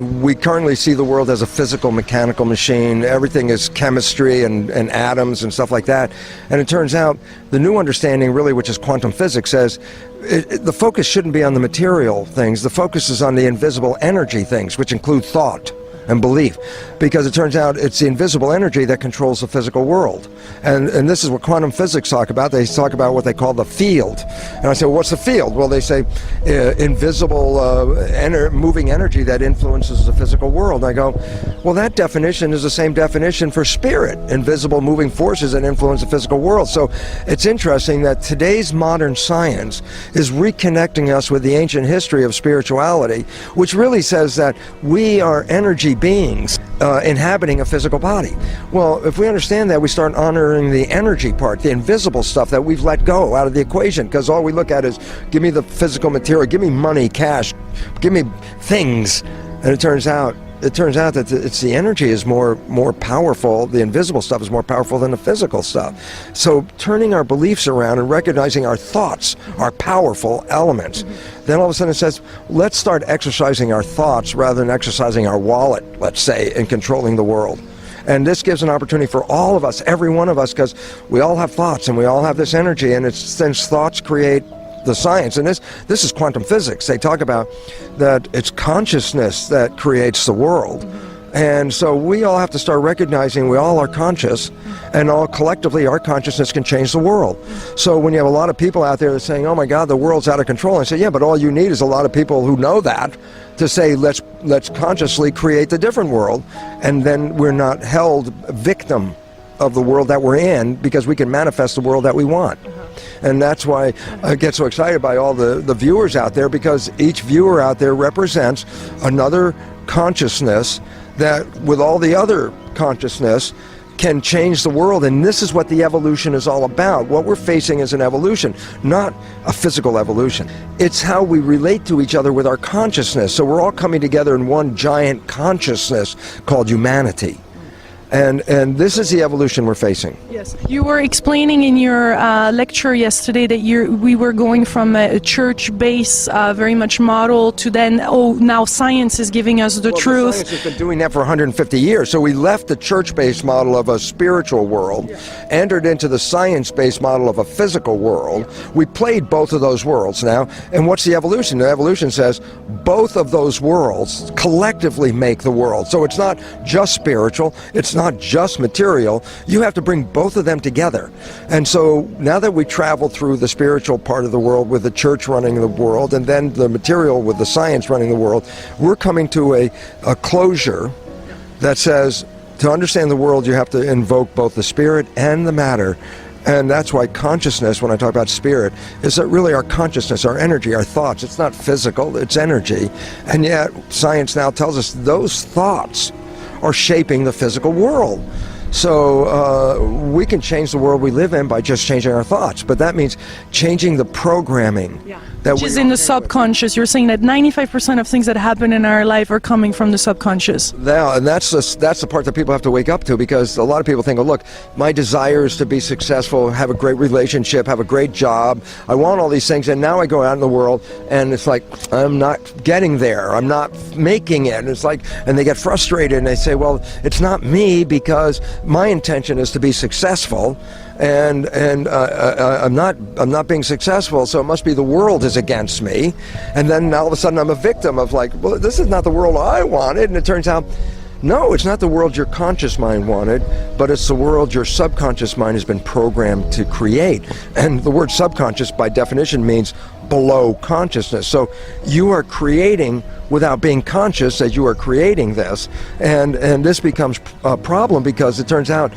We currently see the world as a physical, mechanical machine. Everything is chemistry and atoms and stuff like that. And it turns out the new understanding, really, which is quantum physics, says the focus shouldn't be on the material things. The focus is on the invisible energy things, which include thought and belief, because it turns out it's the invisible energy that controls the physical world. And this is what quantum physics talk about. They talk about what they call the field. And I say, well, what's the field? Well, they say invisible moving energy that influences the physical world. And I go, well, that definition is the same definition for spirit, invisible moving forces that influence the physical world. So it's interesting that today's modern science is reconnecting us with the ancient history of spirituality, which really says that we are energy beings inhabiting a physical body. Well, if we understand that, we start honoring the energy part, the invisible stuff that we've let go out of the equation, because all we look at is, give me the physical material, give me money, cash, give me things. And it turns out that it's the energy is more powerful, the invisible stuff is more powerful than the physical stuff. So turning our beliefs around and recognizing our thoughts are powerful elements. Then all of a sudden it says, let's start exercising our thoughts rather than exercising our wallet, let's say, and controlling the world. And this gives an opportunity for all of us, every one of us, because we all have thoughts and we all have this energy, and it's since thoughts create the science. And this is quantum physics. They talk about that it's consciousness that creates the world. And so we all have to start recognizing we all are conscious, and all collectively our consciousness can change the world. So when you have a lot of people out there that are saying, oh my God, the world's out of control, I say, yeah, but all you need is a lot of people who know that to say, let's consciously create the different world, and then we're not held victim of the world that we're in, because we can manifest the world that we want. And that's why I get so excited by all the viewers out there, because each viewer out there represents another consciousness that, with all the other consciousness, can change the world. And this is what the evolution is all about. What we're facing is an evolution, not a physical evolution. It's how we relate to each other with our consciousness. So we're all coming together in one giant consciousness called humanity. And this is the evolution we're facing. Yes, you were explaining in your lecture yesterday that we were going from a church-based, very much model, to then, now science is giving us the truth. Science has been doing that for 150 years. So we left the church-based model of a spiritual world, entered into the science-based model of a physical world. We played both of those worlds now. And what's the evolution? The evolution says both of those worlds collectively make the world. So it's not just spiritual, it's not just material. You have to bring both of them together. And so now that we travel through the spiritual part of the world with the church running the world, and then the material with the science running the world, we're coming to a closure that says, to understand the world, you have to invoke both the spirit and the matter. And that's why consciousness, when I talk about spirit, is that really our consciousness, our energy, our thoughts. It's not physical, it's energy. And yet science now tells us those thoughts are shaping the physical world. So we can change the world we live in by just changing our thoughts, but that means changing the programming. Which is in the subconscious. You're saying that 95% of things that happen in our life are coming from the subconscious. Yeah, and that's the part that people have to wake up to, because a lot of people think, oh, look, my desire is to be successful, have a great relationship, have a great job. I want all these things, and now I go out in the world, and it's like, I'm not getting there. I'm not making it. And it's like, and they get frustrated, and they say, well, it's not me, because my intention is to be successful, and I'm not being successful, so it must be the world is against me. And then all of a sudden I'm a victim of, like, well, this is not the world I wanted. And it turns out, no, it's not the world your conscious mind wanted, but it's the world your subconscious mind has been programmed to create. And the word subconscious by definition means below consciousness. So you are creating without being conscious that you are creating this. And this becomes a problem, because it turns out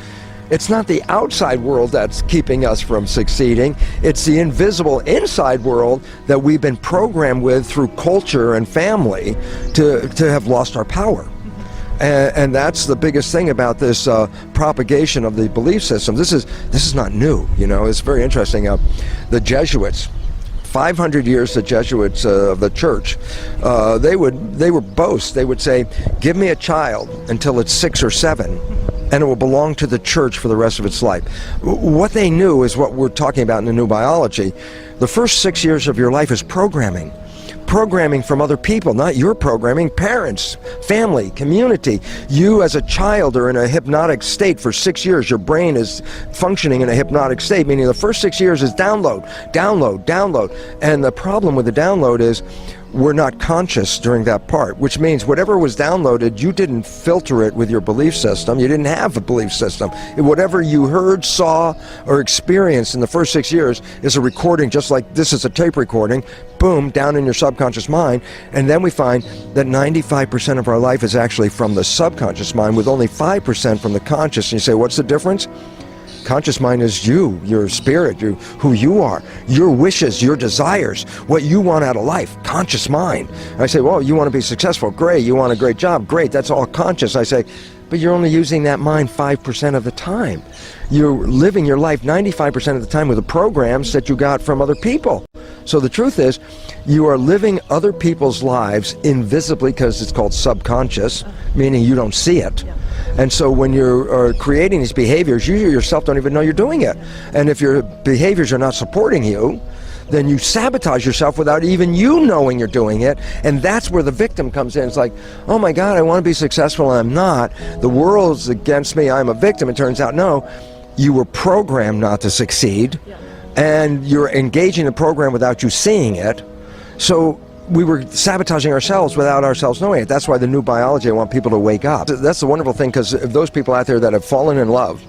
it's not the outside world that's keeping us from succeeding. It's the invisible inside world that we've been programmed with through culture and family to have lost our power. And that's the biggest thing about this propagation of the belief system. This is not new, you know. It's very interesting. The Jesuits, 500 years the Jesuits of the church, they would boast. They would say, give me a child until it's 6 or 7, and it will belong to the church for the rest of its life. What they knew is what we're talking about in the new biology. The first 6 years of your life is programming. programming from other people, not your programming, parents, family, community. You as a child are in a hypnotic state for 6 years. Your brain is functioning in a hypnotic state, meaning the first 6 years is download, download, download. And the problem with the download is we're not conscious during that part, which means whatever was downloaded, you didn't filter it with your belief system. You didn't have a belief system. Whatever you heard, saw, or experienced in the first 6 years is a recording, just like this is a tape recording, boom, down in your subconscious mind. And then we find that 95% of our life is actually from the subconscious mind, with only 5% from the conscious. And you say, what's the difference? Conscious mind is you, your spirit, who you are, your wishes, your desires, what you want out of life. Conscious mind. I say, well, you want to be successful, great. You want a great job, great. That's all conscious. I say, but you're only using that mind 5% of the time. You're living your life 95% of the time with the programs that you got from other people. So the truth is, you are living other people's lives invisibly, because it's called subconscious, meaning you don't see it. And so when you're creating these behaviors, you yourself don't even know you're doing it. And if your behaviors are not supporting you, then you sabotage yourself without even you knowing you're doing it. And that's where the victim comes in. It's like, oh my God, I want to be successful and I'm not. The world's against me, I'm a victim. It turns out, no, you were programmed not to succeed. And you're engaging the program without you seeing it. So we were sabotaging ourselves without ourselves knowing it. That's why the new biology, I want people to wake up. That's the wonderful thing, because those people out there that have fallen in love,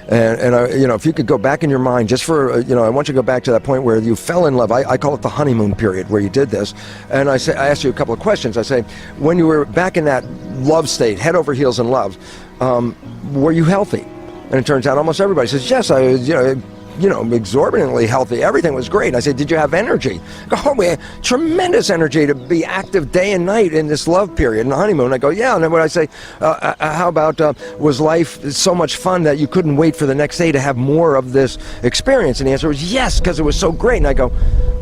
and if you could go back in your mind just for, I want you to go back to that point where you fell in love. I call it the honeymoon period, where you did this. And I asked you a couple of questions. I say, when you were back in that love state, head over heels in love, were you healthy? And it turns out almost everybody says, yes, I was, exorbitantly healthy. Everything was great. I said, did you have energy? Oh, we had tremendous energy to be active day and night in this love period, in the honeymoon. I go, yeah. And then when I say, how about, was life so much fun that you couldn't wait for the next day to have more of this experience? And the answer was yes, because it was so great. And I go,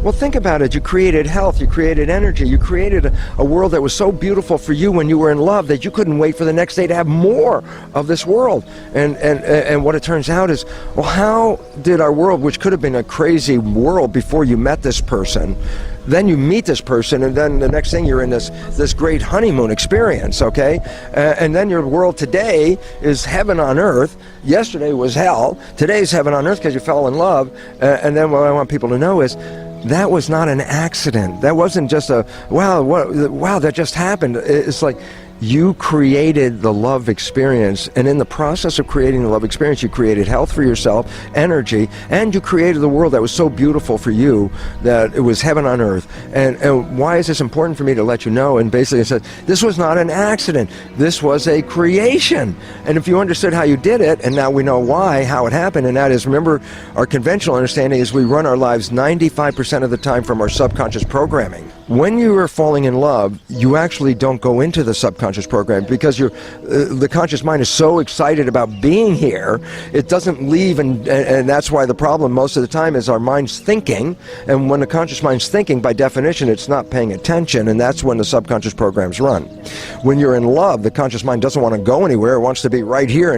well, think about it. You created health. You created energy. You created a world that was so beautiful for you when you were in love that you couldn't wait for the next day to have more of this world. And what it turns out is, well, how did our world, which could have been a crazy world before you met this person, then you meet this person, and then the next thing you're in this great honeymoon experience, okay? And then your world today is heaven on earth. Yesterday was hell. Today's heaven on earth because you fell in love. And then what I want people to know is, that was not an accident. That wasn't just a, wow, that just happened. It's like, you created the love experience, and in the process of creating the love experience, you created health for yourself, energy, and you created the world that was so beautiful for you that it was heaven on earth. And why is this important for me to let you know? And basically I said, this was not an accident. This was a creation. And if you understood how you did it, and now we know why, how it happened, and that is, remember, our conventional understanding is we run our lives 95% of the time from our subconscious programming. When you are falling in love, you actually don't go into the subconscious program, because the conscious mind is so excited about being here, it doesn't leave, and that's why the problem most of the time is our mind's thinking. And when the conscious mind's thinking, by definition, it's not paying attention, and that's when the subconscious programs run. When you're in love, the conscious mind doesn't want to go anywhere. It wants to be right here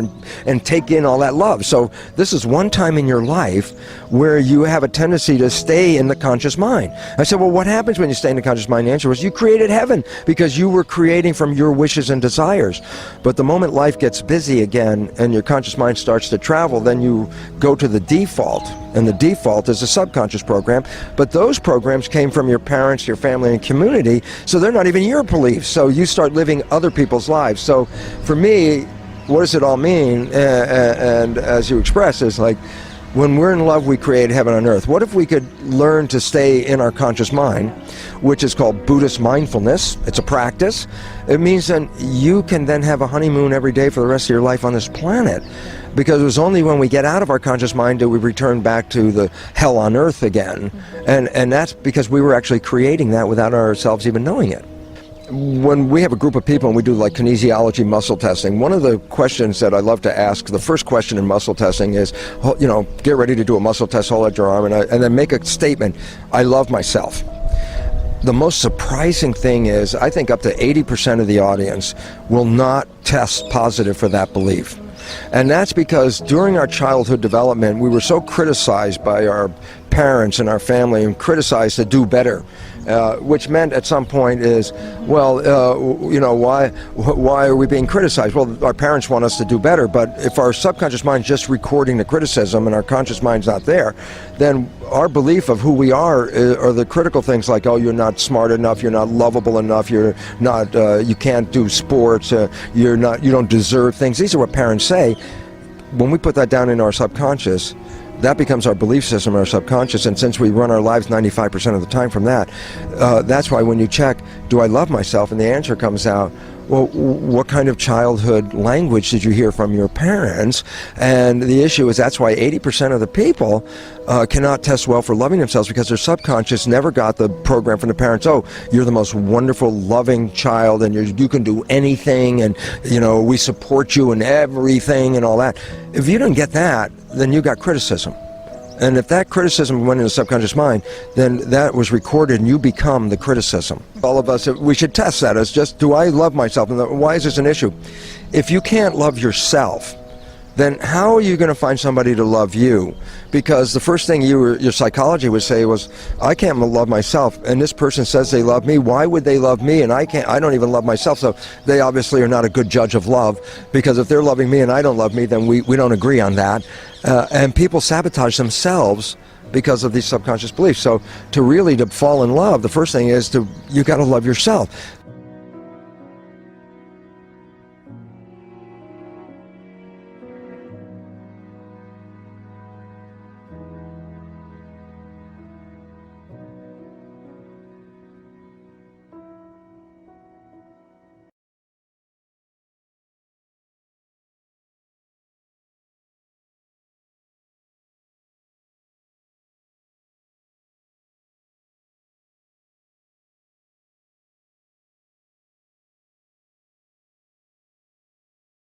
and take in all that love. So this is one time in your life where you have a tendency to stay in the conscious mind. I said, well, what happens when you stay in the conscious mind? The answer was, you created heaven, because you were creating from your wishes and desires. But the moment life gets busy again and your conscious mind starts to travel, then you go to the default, and the default is a subconscious program. But those programs came from your parents, your family, and community, so they're not even your beliefs. So you start living other people's lives. So for me, what does it all mean? And as you express, is like, when we're in love, we create heaven on earth. What if we could learn to stay in our conscious mind, which is called Buddhist mindfulness? It's a practice. It means that you can then have a honeymoon every day for the rest of your life on this planet, because it was only when we get out of our conscious mind do we return back to the hell on earth again. And that's because we were actually creating that without ourselves even knowing it. When we have a group of people and we do like kinesiology muscle testing, one of the questions that I love to ask, the first question in muscle testing is, get ready to do a muscle test, hold out your arm, and then make a statement, I love myself. The most surprising thing is, I think up to 80% of the audience will not test positive for that belief. And that's because during our childhood development, we were so criticized by our parents and our family and criticized to do better, which meant at some point is, well, why are we being criticized? Well, our parents want us to do better, but if our subconscious mind's just recording the criticism and our conscious mind's not there, then our belief of who we are the critical things like, oh, you're not smart enough, you're not lovable enough, you're not, you can't do sports, you don't deserve things. These are what parents say. When we put that down in our subconscious, that becomes our belief system, our subconscious, and since we run our lives 95% of the time from that, that's why when you check, do I love myself, and the answer comes out, well, what kind of childhood language did you hear from your parents? And the issue is that's why 80% of the people cannot test well for loving themselves, because their subconscious never got the program from the parents, oh, you're the most wonderful, loving child, and you can do anything, and we support you in everything and all that. If you didn't get that, then you got criticism. And if that criticism went in the subconscious mind, then that was recorded and you become the criticism. All of us, we should test that as just, do I love myself? And why is this an issue? If you can't love yourself, then how are you going to find somebody to love you? Because the first thing your psychology would say was, I can't love myself, and this person says they love me. Why would they love me? And I don't even love myself, so they obviously are not a good judge of love, because if they're loving me and I don't love me, then we don't agree on that. And people sabotage themselves because of these subconscious beliefs. So to fall in love, the first thing is you got to love yourself.